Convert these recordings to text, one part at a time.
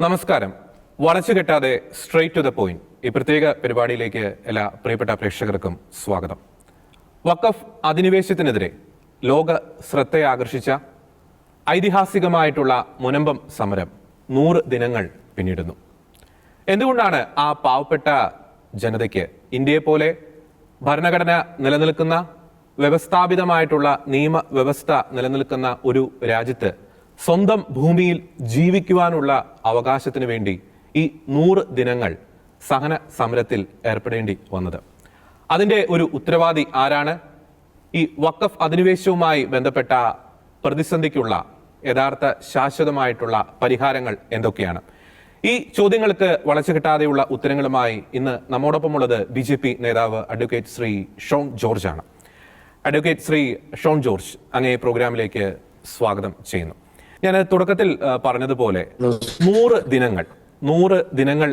നമസ്കാരം. വളച്ചു കെട്ടാതെ straight to the point ഈ പ്രത്യേക പരിപാടിയിലേക്ക് എല്ലാ പ്രിയപ്പെട്ട പ്രേക്ഷകർക്കും സ്വാഗതം. വഖഫ് അധിനിവേശത്തിനെതിരെ ലോക ശ്രദ്ധയെ ആകർഷിച്ച ഐതിഹാസികമായിട്ടുള്ള മുനമ്പം സമരം 100 ദിനങ്ങൾ പിന്നിടുന്നു. എന്തുകൊണ്ടാണ് ആ പാവപ്പെട്ട ജനതയ്ക്ക് ഇന്ത്യയെ പോലെ ഭരണഘടന നിലനിൽക്കുന്ന വ്യവസ്ഥാപിതമായിട്ടുള്ള നിയമവ്യവസ്ഥ നിലനിൽക്കുന്ന ഒരു രാജ്യത്ത് സ്വന്തം ഭൂമിയിൽ ജീവിക്കുവാനുള്ള അവകാശത്തിന് വേണ്ടി ഈ 100 ദിനങ്ങൾ സഹന സമരത്തിൽ ഏർപ്പെടേണ്ടി വന്നത്? അതിൻ്റെ ഒരു ഉത്തരവാദി ആരാണ്? ഈ വഖഫ് അധിനിവേശവുമായി ബന്ധപ്പെട്ട പ്രതിസന്ധിക്കുള്ള യഥാർത്ഥ ശാശ്വതമായിട്ടുള്ള പരിഹാരങ്ങൾ എന്തൊക്കെയാണ്? ഈ ചോദ്യങ്ങൾക്ക് വളച്ചു കിട്ടാതെയുള്ള ഉത്തരങ്ങളുമായി ഇന്ന് നമ്മോടൊപ്പമുള്ളത് BJP നേതാവ് അഡ്വക്കേറ്റ് ശ്രീ ഷോൺ ജോർജ് ആണ്. അഡ്വക്കേറ്റ് ശ്രീ ഷോൺ ജോർജ്, അങ്ങേ പ്രോഗ്രാമിലേക്ക് സ്വാഗതം ചെയ്യുന്നു. ഞാൻ തുടക്കത്തിൽ പറഞ്ഞതുപോലെ 100 ദിനങ്ങൾ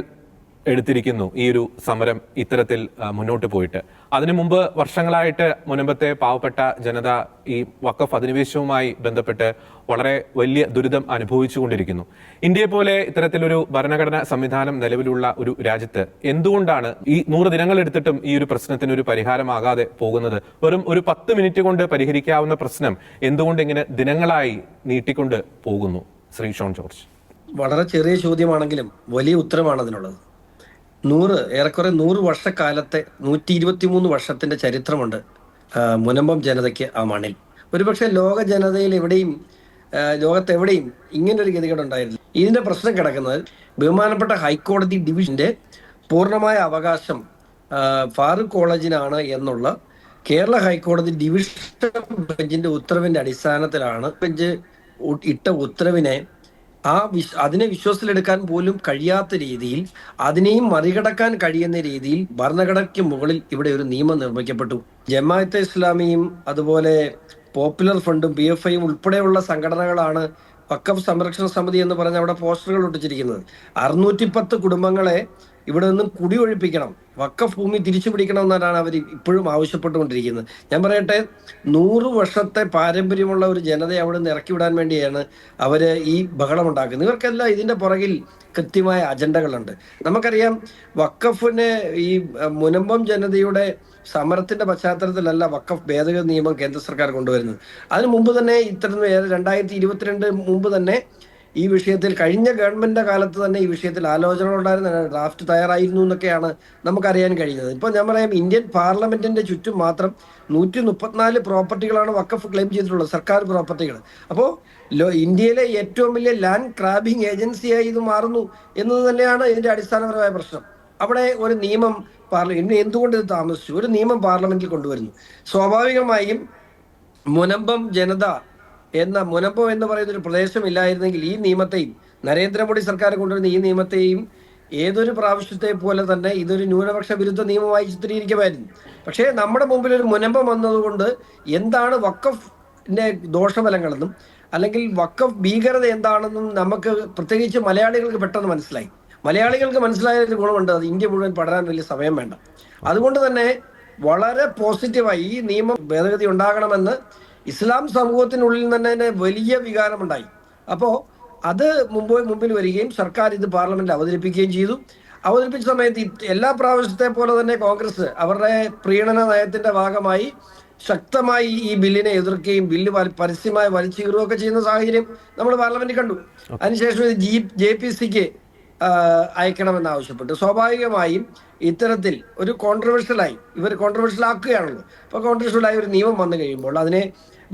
എടുത്തിരിക്കുന്നു ഈ ഒരു സമരം ഇത്തരത്തിൽ മുന്നോട്ട് പോയിട്ട്. അതിനു മുമ്പ് വർഷങ്ങളായിട്ട് മുൻപത്തെ പാവപ്പെട്ട ജനത ഈ വഖഫ് അധിനിവേശവുമായി ബന്ധപ്പെട്ട് വളരെ വലിയ ദുരിതം അനുഭവിച്ചുകൊണ്ടിരിക്കുന്നു. ഇന്ത്യയെ പോലെ ഇത്തരത്തിലൊരു ഭരണഘടനാ സംവിധാനം നിലവിലുള്ള ഒരു രാജ്യത്ത് എന്തുകൊണ്ടാണ് ഈ 100 ദിനങ്ങൾ എടുത്തിട്ടും ഈ ഒരു പ്രശ്നത്തിന് ഒരു പരിഹാരമാകാതെ പോകുന്നത്? വെറും ഒരു 10 മിനിറ്റ് കൊണ്ട് പരിഹരിക്കാവുന്ന പ്രശ്നം എന്തുകൊണ്ട് ഇങ്ങനെ ദിനങ്ങളായി നീട്ടിക്കൊണ്ട് പോകുന്നു? ശ്രീ ഷോൺ ജോർജ്. വളരെ ചെറിയ ചോദ്യമാണെങ്കിലും വലിയ ഉത്തരമാണ് അതിനുള്ളത്. ഏറെക്കുറെ 100 വർഷക്കാലത്തെ 123 വർഷത്തിന്റെ ചരിത്രമുണ്ട് മുനമ്പം ജനതയ്ക്ക് ആ മണ്ണിൽ. ഒരുപക്ഷെ ലോക ജനതയിൽ ലോകത്തെവിടെയും ഇങ്ങനൊരു ഗതികേട് ഉണ്ടായിരുന്നു. ഇതിന്റെ പ്രശ്നം കിടക്കുന്നത് ബഹുമാനപ്പെട്ട ഹൈക്കോടതി ഡിവിഷന്റെ പൂർണ്ണമായ അവകാശം ഫാറൂഖ് കോളേജിനാണ് എന്നുള്ള കേരള ഹൈക്കോടതി ഡിവിഷൻ ബെഞ്ചിന്റെ ഉത്തരവിന്റെ അടിസ്ഥാനത്തിലാണ് ബെഞ്ച് ഇട്ട ഉത്തരവിനെ അതിനെ വിശ്വാസത്തിലെടുക്കാൻ പോലും കഴിയാത്ത രീതിയിൽ, അതിനെയും മറികടക്കാൻ കഴിയുന്ന രീതിയിൽ ഭരണഘടനയ്ക്ക് മുകളിൽ ഇവിടെ ഒരു നിയമം നിർമ്മിക്കപ്പെട്ടു. ജമാഅത്തെ ഇസ്ലാമിയും അതുപോലെ പോപ്പുലർ ഫ്രണ്ടും PFIയും ഉൾപ്പെടെയുള്ള സംഘടനകളാണ് വഖഫ് സംരക്ഷണ സമിതി എന്ന് പറഞ്ഞ അവിടെ പോസ്റ്ററുകൾ ഒട്ടിച്ചിരിക്കുന്നത്. 610 കുടുംബങ്ങളെ ഇവിടെ നിന്നും കുടിയൊഴിപ്പിക്കണം, വഖഫ് ഭൂമി തിരിച്ചു പിടിക്കണം എന്നാണ് അവർ ഇപ്പോഴും ആവശ്യപ്പെട്ടുകൊണ്ടിരിക്കുന്നത്. ഞാൻ പറയട്ടെ, 100 വർഷത്തെ പാരമ്പര്യമുള്ള ഒരു ജനതയെ അവിടെ നിന്ന് ഇറക്കി വിടാൻ വേണ്ടിയാണ് അവര് ഈ ബഹളം ഉണ്ടാക്കുന്നത്. ഇവർക്കെല്ലാം ഇതിന്റെ പുറകിൽ കൃത്യമായ അജണ്ടകളുണ്ട്. നമുക്കറിയാം, വഖഫിന് ഈ മുനമ്പം ജനതയുടെ സമരത്തിന്റെ പശ്ചാത്തലത്തിലല്ല വഖഫ് ഭേദഗതി നിയമം കേന്ദ്ര സർക്കാർ കൊണ്ടുവരുന്നത്. അതിനു മുമ്പ് തന്നെ 2022 മുമ്പ് തന്നെ ഈ വിഷയത്തിൽ കഴിഞ്ഞ ഗവൺമെന്റിന്റെ കാലത്ത് തന്നെ ഈ വിഷയത്തിൽ ആലോചനകൾ ഉണ്ടായിരുന്ന ഡ്രാഫ്റ്റ് തയ്യാറായിരുന്നു എന്നൊക്കെയാണ് നമുക്കറിയാൻ കഴിയുന്നത്. ഇപ്പൊ ഞാൻ പറയാം, ഇന്ത്യൻ പാർലമെന്റിന്റെ ചുറ്റും മാത്രം 134 പ്രോപ്പർട്ടികളാണ് വഖഫ് ക്ലെയിം ചെയ്തിട്ടുള്ളത്, സർക്കാർ പ്രോപ്പർട്ടികൾ. അപ്പോൾ ഇന്ത്യയിലെ ഏറ്റവും വലിയ ലാൻഡ് ക്രാബിംഗ് ഏജൻസിയായി ഇത് മാറുന്നു എന്നത് തന്നെയാണ് ഇതിന്റെ അടിസ്ഥാനപരമായ പ്രശ്നം. അവിടെ ഒരു നിയമം എന്തുകൊണ്ട് ഇത് താമസിച്ചു? ഒരു നിയമം പാർലമെന്റിൽ കൊണ്ടുവരുന്നു. സ്വാഭാവികമായും മുനമ്പം എന്ന് പറയുന്ന ഒരു പ്രദേശം ഇല്ലായിരുന്നെങ്കിൽ ഈ നിയമത്തെയും, നരേന്ദ്രമോദി സർക്കാർ കൊണ്ടുവരുന്ന ഈ നിയമത്തെയും ഏതൊരു പ്രാവശ്യത്തെ പോലെ തന്നെ ഇതൊരു ന്യൂനപക്ഷ വിരുദ്ധ നിയമമായി ചിത്രീകരിക്കുമായിരുന്നു. പക്ഷേ നമ്മുടെ മുമ്പിൽ ഒരു മുനമ്പം വന്നതുകൊണ്ട് എന്താണ് വഖഫിന്റെ ദോഷഫലങ്ങളെന്നും അല്ലെങ്കിൽ വഖഫ് ഭീകരത എന്താണെന്നും നമുക്ക് പ്രത്യേകിച്ച് മലയാളികൾക്ക് പെട്ടെന്ന് മനസ്സിലായി. മലയാളികൾക്ക് മനസ്സിലായൊരു ഗുണമുണ്ട്, അത് ഇന്ത്യ മുഴുവൻ പഠനം വലിയ സമയം വേണ്ട. അതുകൊണ്ട് തന്നെ വളരെ പോസിറ്റീവായി ഈ നിയമം ഭേദഗതി ഉണ്ടാകണമെന്ന് ഇസ്ലാം സമൂഹത്തിനുള്ളിൽ തന്നെ വലിയ വികാരമുണ്ടായി. അപ്പോൾ അത് മുമ്പിൽ വരികയും സർക്കാർ ഇത് പാർലമെന്റിൽ അവതരിപ്പിക്കുകയും ചെയ്തു. അവതരിപ്പിച്ച സമയത്ത് എല്ലാ പ്രാവശ്യത്തെ പോലെ തന്നെ കോൺഗ്രസ് അവരുടെ പ്രീണന നയത്തിന്റെ ഭാഗമായി ശക്തമായി ഈ ബില്ലിനെ എതിർക്കുകയും ബില്ല് പരസ്യമായി വലിച്ചീറുകയൊക്കെ ചെയ്യുന്ന സാഹചര്യം നമ്മൾ പാർലമെന്റിൽ കണ്ടു. അതിനുശേഷം ഇത് JPCക്ക് അയക്കണമെന്ന് ആവശ്യപ്പെട്ടു. സ്വാഭാവികമായും ഇത്തരത്തിൽ ഒരു കോൺട്രവേഴ്ഷ്യൽ ആക്കുകയാണല്ലോ. അപ്പോൾ കോൺട്രവേഴ്ഷ്യലായ ഒരു നിയമം വന്നു കഴിയുമ്പോൾ അതിനെ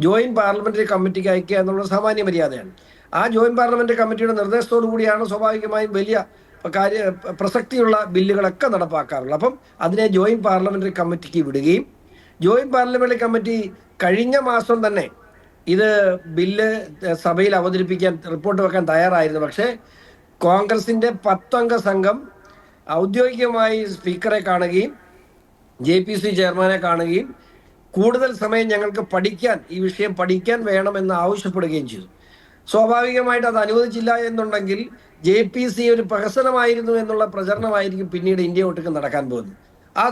ജോയിന്റ് പാർലമെന്ററി കമ്മിറ്റിക്ക് അയക്കുക എന്നുള്ളത് സാമാന്യ മര്യാദയാണ്. ആ ജോയിന്റ് പാർലമെന്ററി കമ്മിറ്റിയുടെ നിർദ്ദേശത്തോടു കൂടിയാണ് സ്വാഭാവികമായും വലിയ പ്രസക്തിയുള്ള ബില്ലുകളൊക്കെ നടപ്പാക്കാറുള്ളത്. അപ്പം അതിനെ ജോയിന്റ് പാർലമെന്ററി കമ്മിറ്റിക്ക് വിടുകയും ജോയിന്റ് പാർലമെന്ററി കമ്മിറ്റി കഴിഞ്ഞ മാസം തന്നെ ഇത് ബില്ല് സഭയിൽ അവതരിപ്പിക്കാൻ റിപ്പോർട്ട് വെക്കാൻ തയ്യാറായിരുന്നു. പക്ഷേ കോൺഗ്രസിന്റെ 10 അംഗ സംഘം ഔദ്യോഗികമായി സ്പീക്കറെ കാണുകയും JPC ചെയർമാനെ കാണുകയും കൂടുതൽ സമയം ഞങ്ങൾക്ക് ഈ വിഷയം പഠിക്കാൻ വേണമെന്ന് ആവശ്യപ്പെടുകയും ചെയ്തു. സ്വാഭാവികമായിട്ട് അത് അനുവദിച്ചില്ല എന്നുണ്ടെങ്കിൽ JPC ഒരു പ്രഹസനമായിരുന്നു എന്നുള്ള പ്രചരണമായിരിക്കും പിന്നീട് ഇന്ത്യ ഒട്ടുക്ക് നടക്കാൻ പോകുന്നത്.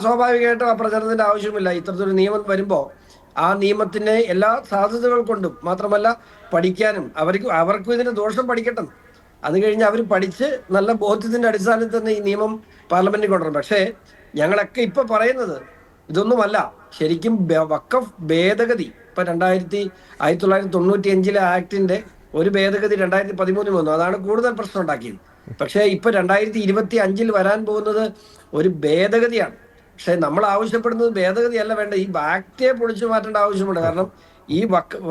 സ്വാഭാവികമായിട്ടും ആ പ്രചരണത്തിന്റെ ആവശ്യമില്ല. ഇത്തരത്തിലൊരു നിയമം വരുമ്പോൾ ആ നിയമത്തിന്റെ എല്ലാ സാധ്യതകൾ കൊണ്ടും മാത്രമല്ല പഠിക്കാനും അവർക്കും ഇതിന്റെ ദോഷം പഠിക്കട്ടെ. അത് കഴിഞ്ഞ് അവർ പഠിച്ച് നല്ല ബോധ്യത്തിന്റെ അടിസ്ഥാനത്തിൽ തന്നെ ഈ നിയമം പാർലമെന്റിൽ കൊണ്ടുവരണം. പക്ഷേ ഞങ്ങളൊക്കെ ഇപ്പൊ പറയുന്നത് ഇതൊന്നുമല്ല. ശരിക്കും വഖഫ് ഭേദഗതി ഇപ്പൊ 1995 ആക്ടിന്റെ ഒരു ഭേദഗതി 2013 വന്നു. അതാണ് കൂടുതൽ പ്രശ്നം ഉണ്ടാക്കിയത്. പക്ഷേ ഇപ്പൊ 2025 വരാൻ പോകുന്നത് ഒരു ഭേദഗതിയാണ്. പക്ഷെ നമ്മൾ ആവശ്യപ്പെടുന്നത് ഭേദഗതി അല്ല വേണ്ട, ഈ ആക്ടേ പൊളിച്ചു മാറ്റേണ്ട ആവശ്യമുണ്ട്. കാരണം ഈ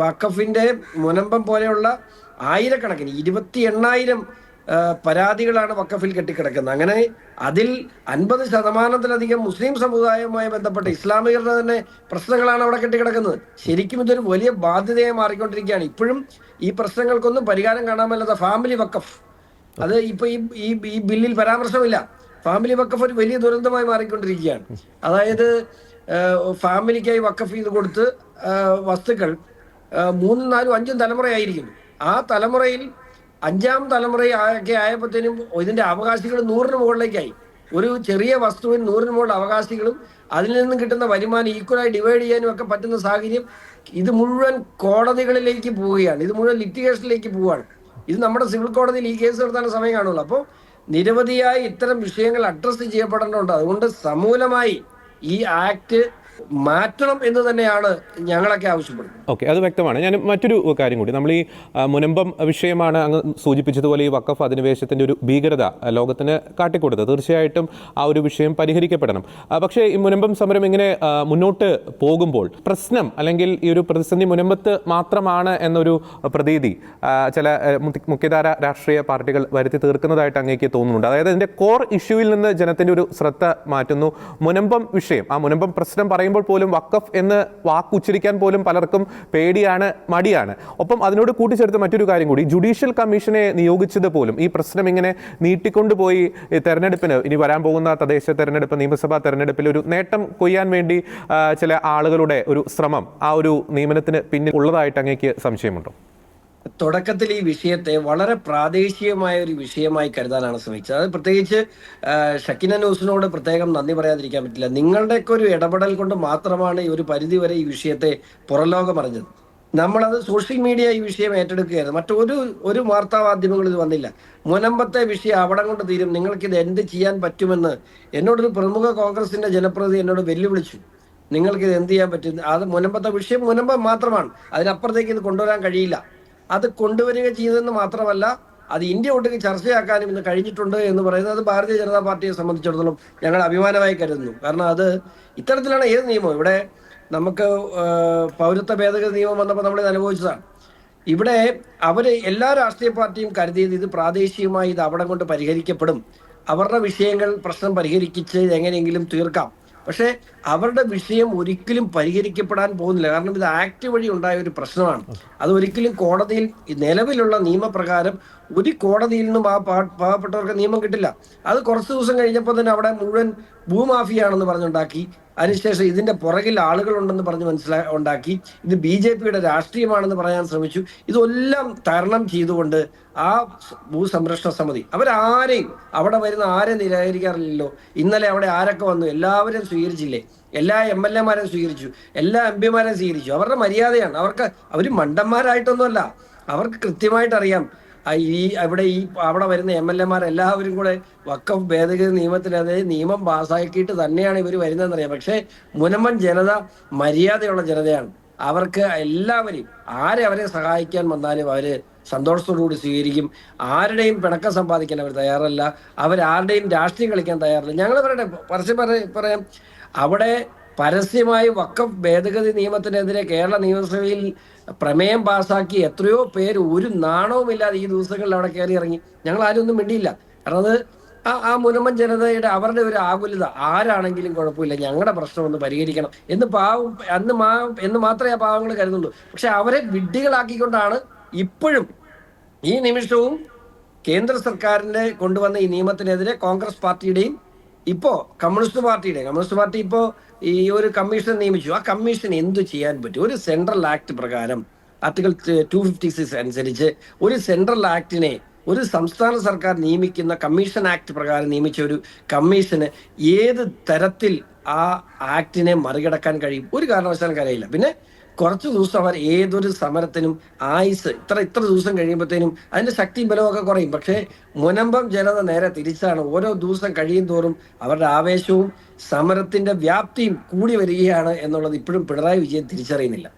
വഖഫിന്റെ മുനമ്പം പോലെയുള്ള ആയിരക്കണക്കിന് 28,000 പരാതികളാണ് വഖഫിൽ കെട്ടിക്കിടക്കുന്നത്. അങ്ങനെ അതിൽ 50% മുസ്ലിം സമുദായവുമായി ബന്ധപ്പെട്ട ഇസ്ലാമികരുടെ തന്നെ പ്രശ്നങ്ങളാണ് അവിടെ കെട്ടിക്കിടക്കുന്നത്. ശരിക്കും ഇതൊരു വലിയ ബാധ്യതയായി മാറിക്കൊണ്ടിരിക്കുകയാണ്. ഇപ്പോഴും ഈ പ്രശ്നങ്ങൾക്കൊന്നും പരിഹാരം കാണാമല്ലാത്ത ഫാമിലി വഖഫ്, അത് ഇപ്പൊ ഈ ബില്ലിൽ പരാമർശമില്ല. ഫാമിലി വഖഫ് ഒരു വലിയ ദുരന്തമായി മാറിക്കൊണ്ടിരിക്കുകയാണ്. അതായത് ഫാമിലിക്കായി വഖഫ് ചെയ്ത് കൊടുത്ത് വസ്തുക്കൾ 3, 4, 5 തലമുറയായിരിക്കുന്നു. ആ തലമുറയിൽ 5ാം തലമുറയൊക്കെ ആയപ്പോഴത്തേനും ഇതിന്റെ അവകാശികൾ 100-ന് മുകളിലേക്കായി. ഒരു ചെറിയ വസ്തുവിന് 100-ന് മുകളിൽ അവകാശികളും അതിൽ നിന്നും കിട്ടുന്ന വരുമാനം ഈക്വലായി ഡിവൈഡ് ചെയ്യാനും ഒക്കെ പറ്റുന്ന സാഹചര്യം. ഇത് മുഴുവൻ കോടതികളിലേക്ക് പോവുകയാണ്, ഇത് മുഴുവൻ ലിറ്റിഗേഷനിലേക്ക് പോവുകയാണ്. ഇത് നമ്മുടെ സിവിൽ കോടതിയിൽ ഈ കേസ് നടത്താൻ സമയം കാണുള്ളൂ. അപ്പോൾ നിരവധിയായി ഇത്തരം വിഷയങ്ങൾ അഡ്രസ്സ് ചെയ്യപ്പെടേണ്ടതുണ്ട്. അതുകൊണ്ട് സമൂലമായി ഈ ആക്ട് മാറ്റണം എന്ന് തന്നെയാണ് ഞങ്ങളൊക്കെ ആവശ്യപ്പെടുന്നത്. ഓക്കെ, അത് വ്യക്തമാണ്. ഞാൻ മറ്റൊരു കാര്യം കൂടി, നമ്മൾ ഈ മുനമ്പം വിഷയമാണ് അങ്ങ് സൂചിപ്പിച്ചതുപോലെ ഈ വഖഫ് അധിനിവേശത്തിൻ്റെ ഒരു ഭീകരത ലോകത്തിന് കാട്ടിക്കൊടുത്തത്. തീർച്ചയായിട്ടും ആ ഒരു വിഷയം പരിഹരിക്കപ്പെടണം. പക്ഷേ ഈ മുനമ്പം സമരം ഇങ്ങനെ മുന്നോട്ട് പോകുമ്പോൾ പ്രശ്നം അല്ലെങ്കിൽ ഈ ഒരു പ്രതിസന്ധി മുനമ്പത്ത് മാത്രമാണ് എന്നൊരു പ്രതീതി ചില മുഖ്യധാര രാഷ്ട്രീയ പാർട്ടികൾ വരുത്തി തീർക്കുന്നതായിട്ട് അങ്ങേക്ക് തോന്നുന്നുണ്ട്. അതായത് ഇതിൻ്റെ കോർ ഇഷ്യൂവിൽ നിന്ന് ജനത്തിൻ്റെ ഒരു ശ്രദ്ധ മാറ്റുന്നു. മുനമ്പം വിഷയം, ആ മുനമ്പം പ്രശ്നം പറയുമ്പോൾ പോലും വഖഫ് എന്ന് വാക്കുച്ചരിക്കാൻ പോലും പലർക്കും പേടിയാണ്, മടിയാണ്. ഒപ്പം അതിനോട് കൂട്ടിച്ചേർത്ത് മറ്റൊരു കാര്യം കൂടി, ജുഡീഷ്യൽ കമ്മീഷനെ നിയോഗിച്ചത് പോലും ഈ പ്രശ്നം ഇങ്ങനെ നീട്ടിക്കൊണ്ടുപോയി തെരഞ്ഞെടുപ്പിന്, ഇനി വരാൻ പോകുന്ന തദ്ദേശ തെരഞ്ഞെടുപ്പ്, നിയമസഭാ തെരഞ്ഞെടുപ്പിൽ ഒരു നേട്ടം കൊയ്യാൻ വേണ്ടി ചില ആളുകളുടെ ഒരു ശ്രമം ആ ഒരു നിയമനത്തിന് പിന്നിൽ ഉള്ളതായിട്ട് അങ്ങേക്ക് സംശയമുണ്ടോ? തുടക്കത്തിൽ ഈ വിഷയത്തെ വളരെ പ്രാദേശികമായ ഒരു വിഷയമായി കരുതാനാണ് ശ്രമിച്ചത്. അത് പ്രത്യേകിച്ച് ഷക്കിന ന്യൂസിനോട് പ്രത്യേകം നന്ദി പറയാതിരിക്കാൻ പറ്റില്ല. നിങ്ങളുടെയൊക്കെ ഒരു ഇടപെടൽ കൊണ്ട് മാത്രമാണ് ഈ ഒരു പരിധി വരെ ഈ വിഷയത്തെ പുറംലോകം അറിഞ്ഞത്. നമ്മളത് സോഷ്യൽ മീഡിയ ഈ വിഷയം ഏറ്റെടുക്കുകയായിരുന്നു. മറ്റൊരു വാർത്താ മാധ്യമങ്ങൾ ഇത് വന്നില്ല. മുനമ്പത്തെ വിഷയം അവിടെ കൊണ്ട് തീരും, നിങ്ങൾക്കിത് എന്ത് ചെയ്യാൻ പറ്റുമെന്ന് എന്നോടൊരു പ്രമുഖ കോൺഗ്രസിന്റെ ജനപ്രതിനിധി എന്നോട് വെല്ലുവിളിച്ചു. നിങ്ങൾക്കിത് എന്ത് ചെയ്യാൻ പറ്റും? അത് മുനമ്പത്തെ വിഷയം മുനമ്പം മാത്രമാണ്, അതിനപ്പുറത്തേക്ക് ഇത് കൊണ്ടുവരാൻ കഴിയില്ല. അത് കൊണ്ടുവരിക ചെയ്തതെന്ന് മാത്രമല്ല, അത് ഇന്ത്യ ഒട്ടുക്ക് ചർച്ചയാക്കാനും ഇന്ന് കഴിഞ്ഞിട്ടുണ്ട് എന്ന് പറയുന്നത് ഭാരതീയ ജനതാ പാർട്ടിയെ സംബന്ധിച്ചിടത്തോളം ഞങ്ങൾ അഭിമാനമായി കരുതുന്നു. കാരണം അത് ഇത്തരത്തിലാണ് ഏത് നിയമം. ഇവിടെ നമുക്ക് പൗരത്വ ഭേദഗതി നിയമം വന്നപ്പോൾ നമ്മളിത് അനുഭവിച്ചതാണ്. ഇവിടെ എല്ലാ രാഷ്ട്രീയ പാർട്ടിയും കരുതിയത് ഇത് പ്രാദേശികമായി ഇത് അവിടെ കൊണ്ട് പരിഹരിക്കപ്പെടും, അവരുടെ വിഷയങ്ങൾ പ്രശ്നം പരിഹരിച്ച് എങ്ങനെയെങ്കിലും തീർക്കാം. പക്ഷെ അവരുടെ വിഷയം ഒരിക്കലും പരിഹരിക്കപ്പെടാൻ പോകുന്നില്ല. കാരണം ഇത് ആക്ട് വഴി ഉണ്ടായ ഒരു പ്രശ്നമാണ്. അത് ഒരിക്കലും കോടതിയിൽ നിലവിലുള്ള നിയമപ്രകാരം ഒരു കോടതിയിൽ നിന്നും ആ പാവപ്പെട്ടവർക്ക് നിയമം കിട്ടില്ല. അത് കുറച്ച് ദിവസം കഴിഞ്ഞപ്പോൾ തന്നെ അവിടെ മുഴുവൻ ഭൂമാഫിയാണെന്ന് പറഞ്ഞുണ്ടാക്കി. അതിനുശേഷം ഇതിന്റെ പുറകിൽ ആളുകളുണ്ടെന്ന് പറഞ്ഞ് ഉണ്ടാക്കി. ഇത് BJPയുടെ രാഷ്ട്രീയമാണെന്ന് പറയാൻ ശ്രമിച്ചു. ഇതെല്ലാം തരണം ചെയ്തുകൊണ്ട് ആ ഭൂസംരക്ഷണ സമിതി അവരാരെയും അവിടെ വരുന്ന ആരെയും നിരാകരിക്കാറില്ലല്ലോ. ഇന്നലെ അവിടെ ആരൊക്കെ വന്നു? എല്ലാവരും സ്വീകരിച്ചില്ലേ? എല്ലാ MLA-മാരെയും സ്വീകരിച്ചു, എല്ലാ MP-മാരെയും സ്വീകരിച്ചു. അവരുടെ മര്യാദയാണ്. അവർ മണ്ടന്മാരായിട്ടൊന്നുമല്ല, അവർക്ക് കൃത്യമായിട്ട് അറിയാം അവിടെ വരുന്ന MLA-മാർ എല്ലാവരും കൂടെ വഖഫ് ഭേദഗതി നിയമത്തിനെതിരെ നിയമം പാസ്സാക്കിയിട്ട് തന്നെയാണ് ഇവർ വരുന്നതെന്നറിയാം. പക്ഷേ മുനമ്പൻ ജനത മര്യാദയുള്ള ജനതയാണ്. അവർക്ക് എല്ലാവരെയും അവരെ സഹായിക്കാൻ വന്നാലും അവര് സന്തോഷത്തോടുകൂടി സ്വീകരിക്കും. ആരുടെയും പിണക്കം സമ്പാദിക്കാൻ അവർ തയ്യാറല്ല, അവരാരുടെയും രാഷ്ട്രീയം കളിക്കാൻ തയ്യാറല്ല. ഞങ്ങൾ പറയാം, അവിടെ പരസ്യമായി വഖഫ് ഭേദഗതി നിയമത്തിനെതിരെ കേരള നിയമസഭയിൽ പ്രമേയം പാസാക്കി എത്രയോ പേര് ഒരു നാണവുമില്ലാതെ ഈ ദിവസങ്ങളിൽ അവിടെ കയറി ഇറങ്ങി. ഞങ്ങൾ ആരും ഒന്നും മിണ്ടിയില്ല. കാരണം അത് ആ മുനമ്പൻ ജനതയുടെ അവരുടെ ഒരു ആകുലത, ആരാണെങ്കിലും കുഴപ്പമില്ല, ഞങ്ങളുടെ പ്രശ്നം ഒന്ന് പരിഹരിക്കണം എന്ന് മാത്രമേ ആ പാവങ്ങൾ കരുതുള്ളൂ. പക്ഷെ അവരെ വിഡ്ഢികളാക്കിക്കൊണ്ടാണ് ഇപ്പോഴും ഈ നിമിഷവും കേന്ദ്ര സർക്കാരിന്റെ കൊണ്ടുവന്ന ഈ നിയമത്തിനെതിരെ കോൺഗ്രസ് പാർട്ടിയുടെയും കമ്മ്യൂണിസ്റ്റ് പാർട്ടി ഇപ്പോ ഈ ഒരു കമ്മീഷൻ നിയമിച്ചു. ആ കമ്മീഷൻ എന്തു ചെയ്യാൻ പറ്റും? ഒരു സെൻട്രൽ ആക്ട് പ്രകാരം ആർട്ടിക്കിൾ 256 അനുസരിച്ച് ഒരു സെൻട്രൽ ആക്ടിനെ ഒരു സംസ്ഥാന സർക്കാർ നിയമിക്കുന്ന കമ്മീഷൻ ആക്ട് പ്രകാരം നിയമിച്ച ഒരു കമ്മീഷന് ഏത് തരത്തിൽ ആ ആക്ടിനെ മറികടക്കാൻ കഴിയും? ഒരു കാരണവശാലും കഴിയില്ല. പിന്നെ കുറച്ച് ദിവസം അവർ ഏതൊരു സമരത്തിനും ആയുസ് ഇത്ര ദിവസം കഴിയുമ്പോഴത്തേനും അതിന്റെ ശക്തിയും ബലമൊക്കെ കുറയും. പക്ഷേ മുനമ്പം ജനത നേരെ തിരിച്ചാണ്. ഓരോ ദിവസം കഴിയും തോറും അവരുടെ ആവേശവും സമരത്തിന്റെ വ്യാപ്തിയും കൂടി വരികയാണ് എന്നുള്ളത് ഇപ്പോഴും പിണറായി വിജയൻ തിരിച്ചറിയുന്നില്ല.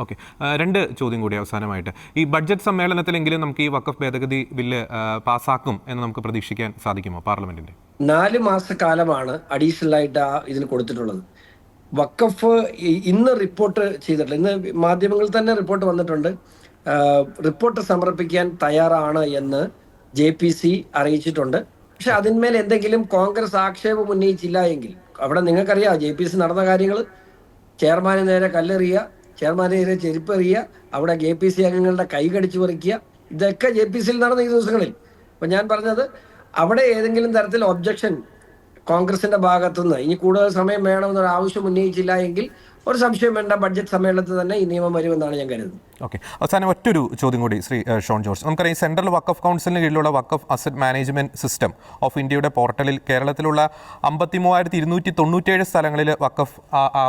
ഓക്കെ, രണ്ട് ചോദ്യം കൂടി അവസാനമായിട്ട്. ഈ ബഡ്ജറ്റ് സമ്മേളനത്തിലെങ്കിലും നമുക്ക് ഈ വഖഫ് ഭേദഗതി ബില്ല് പാസ്സാക്കും എന്ന് നമുക്ക് പ്രതീക്ഷിക്കാൻ സാധിക്കുമോ പാർലമെന്റിന്റെ? 4 മാസക്കാലമാണ് അഡീഷണൽ ആയിട്ട് ഇതിന് കൊടുത്തിട്ടുള്ളത്. വഖഫ് ഇന്ന് റിപ്പോർട്ട് ചെയ്തിട്ടില്ല. ഇന്ന് മാധ്യമങ്ങളിൽ തന്നെ റിപ്പോർട്ട് വന്നിട്ടുണ്ട്. റിപ്പോർട്ട് സമർപ്പിക്കാൻ തയ്യാറാണ് എന്ന് JPC അറിയിച്ചിട്ടുണ്ട്. പക്ഷെ അതിന്മേൽ എന്തെങ്കിലും കോൺഗ്രസ് ആക്ഷേപം ഉന്നയിച്ചില്ല എങ്കിൽ, അവിടെ നിങ്ങൾക്കറിയാം JPC നടന്ന കാര്യങ്ങൾ, ചെയർമാന് നേരെ കല്ലെറിയുക, ചെയർമാന് നേരെ ചെരുപ്പെറിയുക, അവിടെ JPC അംഗങ്ങളുടെ കൈ കടിച്ചു പറിക്കുക, ഇതൊക്കെ JPCയിൽ നടന്ന ഈ ദിവസങ്ങളിൽ. അപ്പൊ ഞാൻ പറഞ്ഞത്, അവിടെ ഏതെങ്കിലും തരത്തിൽ ഒബ്ജക്ഷൻ കോൺഗ്രസിന്റെ ഭാഗത്തുനിന്ന് ഇനി കൂടുതൽ സമയം വേണമെന്നൊരു ആവശ്യം ഉന്നയിച്ചില്ല എങ്കിൽ ഒരു സംശയം വേണ്ട, ബഡ്ജറ്റ് സമ്മേളനത്തിൽ തന്നെ ഈ നിയമം വരുമെന്നാണ് ഞാൻ കരുതുന്നത്. ഓക്കെ, അവസാനം ഒറ്റൊരു ചോദ്യം കൂടി ശ്രീ ഷോൺ ജോർജ്. നമുക്കറിയാം സെൻട്രൽ വഖഫ് കൗൺസിലിന് കീഴിലുള്ള വഖഫ് അസറ്റ് മാനേജ്മെന്റ് സിസ്റ്റം ഓഫ് ഇന്ത്യയുടെ പോർട്ടലിൽ കേരളത്തിലുള്ള 53,297 സ്ഥലങ്ങളിൽ വഖഫ്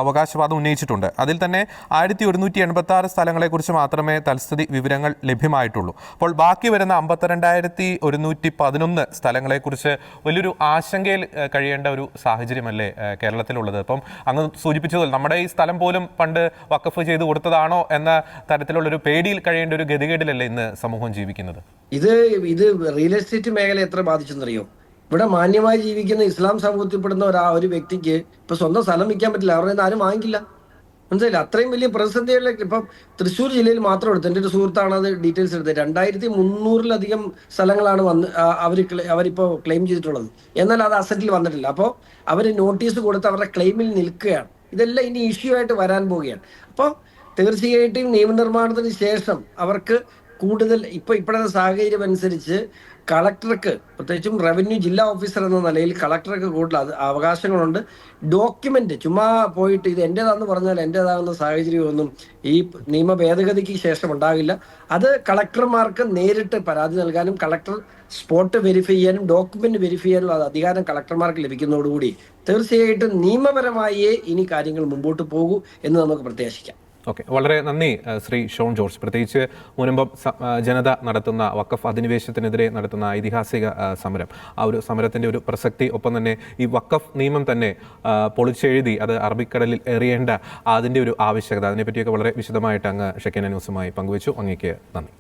അവകാശവാദം ഉന്നയിച്ചിട്ടുണ്ട്. അതിൽ തന്നെ 1186 സ്ഥലങ്ങളെക്കുറിച്ച് മാത്രമേ തൽസ്ഥിതി വിവരങ്ങൾ ലഭ്യമായിട്ടുള്ളൂ. അപ്പോൾ ബാക്കി വരുന്ന 52,111 സ്ഥലങ്ങളെക്കുറിച്ച് വലിയൊരു ആശങ്കയിൽ കഴിയേണ്ട ഒരു സാഹചര്യമല്ലേ കേരളത്തിലുള്ളത്? അപ്പം അങ്ങ് സൂചിപ്പിച്ചതുപോലെ നമ്മുടെ ഈ സ്ഥലം പോലും പണ്ട് വഖഫ് ചെയ്ത് കൊടുത്തതാണോ എന്ന തരത്തിലുള്ളൊരു പേടിയിൽ കഴിയേണ്ട ഒരു ഗതികേടിലല്ലേ ഇന്ന് സമൂഹം ജീവിക്കുന്നത്? ഇത് റിയൽ എസ്റ്റേറ്റ് മേഖല എത്ര ബാധിച്ചെന്നറിയോ? ഇവിടെ മാന്യമായി ജീവിക്കുന്ന ഇസ്ലാം സമൂഹത്തിൽപ്പെടുന്ന ഒരു വ്യക്തിക്ക് ഇപ്പൊ സ്വന്തം സ്ഥലം വിൽക്കാൻ പറ്റില്ല, അവരുടെ നിന്ന് ആരും വാങ്ങിക്കില്ല. മനസ്സിലായില്ല? അത്രയും വലിയ പ്രതിസന്ധികളിലേക്ക് ഇപ്പം തൃശ്ശൂർ ജില്ലയിൽ മാത്രം എടുത്ത്, എൻ്റെ ഒരു സുഹൃത്താണ് അത് ഡീറ്റെയിൽസ് എടുത്തത്, 2300-ലധികം സ്ഥലങ്ങളാണ് അവരിപ്പോ ക്ലെയിം ചെയ്തിട്ടുള്ളത്. എന്നാൽ അത് അസറ്റിൽ വന്നിട്ടില്ല. അപ്പോൾ അവർ നോട്ടീസ് കൊടുത്ത് അവരുടെ ക്ലെയിമിൽ നിൽക്കുകയാണ്. ഇതെല്ലാം ഇനി ഇഷ്യൂ ആയിട്ട് വരാൻ പോവുകയാണ്. അപ്പോൾ തീർച്ചയായിട്ടും നിയമനിർമ്മാണത്തിന് ശേഷം അവർക്ക് കൂടുതൽ ഇപ്പോഴത്തെ സാഹചര്യം അനുസരിച്ച് കളക്ടർക്ക്, പ്രത്യേകിച്ചും റവന്യൂ ജില്ലാ ഓഫീസർ എന്ന നിലയിൽ കളക്ടർക്ക് കൂടുതൽ അവകാശങ്ങളുണ്ട്. ഡോക്യുമെന്റ് ചുമ്മാ പോയിട്ട് ഇത് എൻ്റേതാണെന്ന് പറഞ്ഞാൽ എൻ്റേതാകുന്ന സാഹചര്യമൊന്നും ഈ നിയമ ഭേദഗതിക്ക് ശേഷം ഉണ്ടാകില്ല. അത് കളക്ടർമാർക്ക് നേരിട്ട് പരാതി നൽകാനും കളക്ടർ സ്പോട്ട് വെരിഫൈ ചെയ്യാനും ഡോക്യുമെന്റ് വെരിഫൈ ചെയ്യാനും അത് അധികാരം കളക്ടർമാർക്ക് ലഭിക്കുന്നതോടുകൂടി തീർച്ചയായിട്ടും നിയമപരമായേ ഇനി കാര്യങ്ങൾ മുമ്പോട്ട് പോകൂ എന്ന് നമുക്ക് പ്രത്യാശിക്കാം. ഓക്കെ, വളരെ നന്ദി ശ്രീ ഷോൺ ജോർജ്. പ്രത്യേകിച്ച് മുനമ്പം ജനത നടത്തുന്ന വഖഫ് അധിനിവേശത്തിനെതിരെ നടത്തുന്ന ഐതിഹാസിക സമരം, ആ ഒരു സമരത്തിൻ്റെ ഒരു പ്രസക്തി, ഒപ്പം തന്നെ ഈ വഖഫ് നിയമം തന്നെ പൊളിച്ചെഴുതി അത് അറബിക്കടലിൽ എറിയേണ്ട അതിൻ്റെ ഒരു ആവശ്യകത, അതിനെപ്പറ്റിയൊക്കെ വളരെ വിശദമായിട്ട് അങ്ങ് ഷെക്കീന ന്യൂസുമായി പങ്കുവച്ചു. അങ്ങേക്ക് നന്ദി.